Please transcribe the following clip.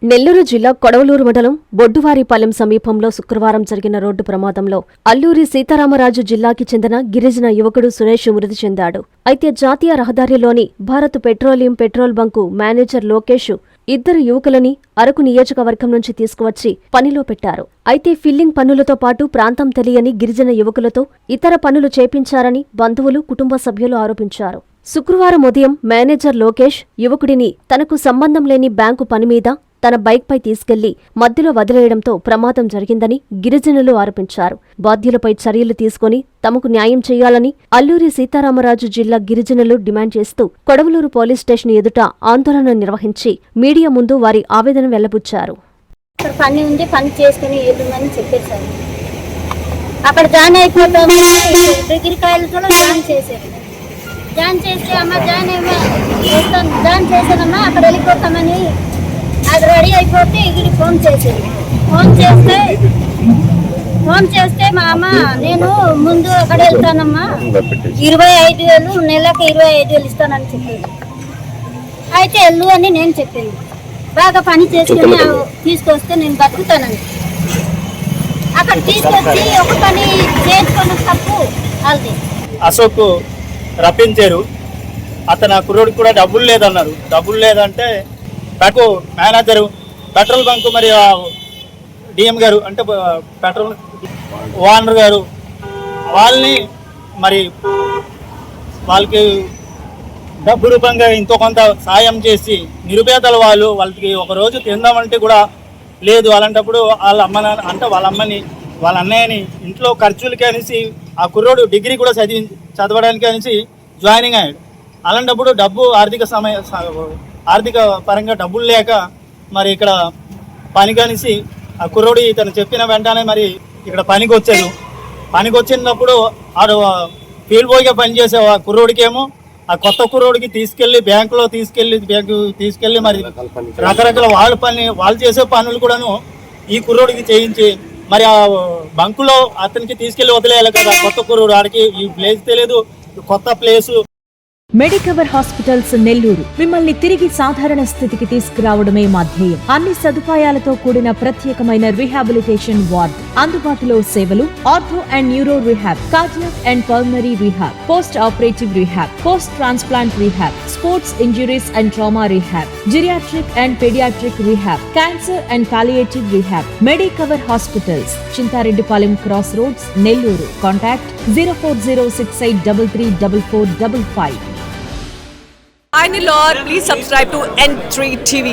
నెల్లూరు జిల్లా కొడవలూరు మండలం బొడ్డువారిపాలెం సమీపంలో శుక్రవారం జరిగిన రోడ్డు ప్రమాదంలో అల్లూరి సీతారామరాజు జిల్లాకి చెందిన గిరిజన యువకుడు సురేష్ మృతి చెందాడు. అయితే జాతీయ రహదారిలోని Bharat petroleum petrol bunk manager Lokesh ఇద్దరు యువకులని అరకు నియోజకవర్గం నుంచి తీసుకువచ్చి పనిలో పెట్టారు. అయితే ఫిల్లింగ్ పనులతో పాటు ప్రాంతం తెలియని గిరిజన యువకులతో ఇతర పనులు చేపించారని బంధువులు, కుటుంబ సభ్యులు ఆరోపించారు. శుక్రవారం ఉదయం మేనేజర్ లోకేష్ యువకుడిని తనకు సంబంధం లేని బ్యాంకు పనిమీద తన బైక్పై తీసుకెళ్లి మధ్యలో వదిలేయడంతో ప్రమాదం జరిగిందని గిరిజనులు ఆరోపించారు. బాధ్యులపై చర్యలు తీసుకుని తమకు న్యాయం చేయాలని అల్లూరి సీతారామరాజు జిల్లా గిరిజనులు డిమాండ్ చేస్తూ కొడవలూరు పోలీస్ స్టేషన్ ఎదుట ఆందోళన నిర్వహించి మీడియా ముందు వారి ఆవేదన వెల్లబుచ్చారు. పని ఉంది, పని చేసుకుని వెళ్తుందని చెప్పారు సార్. అక్కడ జాయిన్ అయిపోతాము, డిగ్రీ కాయలతో జాయిన్ చేశారు. జాయిన్ చేసి అమ్మ జాయిన్ చేశానమ్మా అక్కడ వెళ్ళిపోతామని అది రెడీ అయిపోతే ఇది ఫోన్ చేస్తే మా అమ్మ నేను ముందు అక్కడ వెళ్తానమ్మా 25,000 నెలకు 25,000 ఇస్తానని చెప్పింది. అయితే వెళ్ళు అని నేను చెప్పింది. బాగా పని చేసుకుని తీసుకొస్తే నేను బతుకుతానని అక్కడ తీసుకొచ్చి ఒక పని చేసుకున్న తప్పు వాళ్ళది. అశోక్ రప్పించారు. అతను కుర్రోడికి కూడా డబ్బులు లేదన్నారు. డబ్బులు లేదంటే మేనేజరు పెట్రోల్ బంకు మరి డిఎం గారు అంటే పెట్రోల్ ఓనర్ గారు వాళ్ళని మరి వాళ్ళకి డబ్బు రూపంగా ఇంకో కొంత సాయం చేసి నిరుపేదల వాళ్ళకి ఒక రోజు తిందామంటే కూడా లేదు. అలాంటప్పుడు వాళ్ళ అమ్మ నాన్న అంటే వాళ్ళ అమ్మని వాళ్ళ అన్నయ్యని ఇంట్లో ఖర్చులకి అనేసి ఆ కుర్రోడు డిగ్రీ కూడా చదవడానికి అనేసి జాయినింగ్ అయ్యాడు. అలాంటప్పుడు డబ్బు ఆర్థిక పరంగా డబ్బులు లేక మరి ఇక్కడ పనికి అనేసి ఆ కుర్రోడు ఇతను చెప్పిన వెంటనే మరి ఇక్కడ పనికి వచ్చాడు. పనికి వచ్చినప్పుడు ఆడు ఫీల్డ్ బాయ్గా పనిచేసే ఆ కుర్రోడికేమో ఆ కొత్త కుర్రోడికి బ్యాంకు తీసుకెళ్ళి మరి రకరకాల వాళ్ళు చేసే పనులు కూడాను ఈ కుర్రోడికి చేయించి మరి ఆ బంకులో అతనికి తీసుకెళ్లి వదిలేయాలి కదా. కొత్త కుర్రోడు ఆడికి ఈ ప్లేస్ తెలియదు, కొత్త ప్లేసు. మెడికవర్ హాస్పిటల్స్ నెల్లూరు మిమ్మల్ని తిరిగి సాధారణ స్థితికి తీసుకురావడమే మా ధ్యేయం. అన్ని సదుపాయాలతో కూడిన ప్రత్యేకమైన రీహాబిలిటేషన్ వార్డ్, అందుబాటులో సేవలు ortho and neuro rehab, cardiac and pulmonary rehab, post operative rehab, post transplant rehab, sports injuries and trauma rehab, geriatric and paediatric rehab, cancer and palliative rehab. Medicover hospitals, Chintareddypalem cross roads, Nellore. Contact 0406833455. Hi Nilor, please subscribe to N3 TV.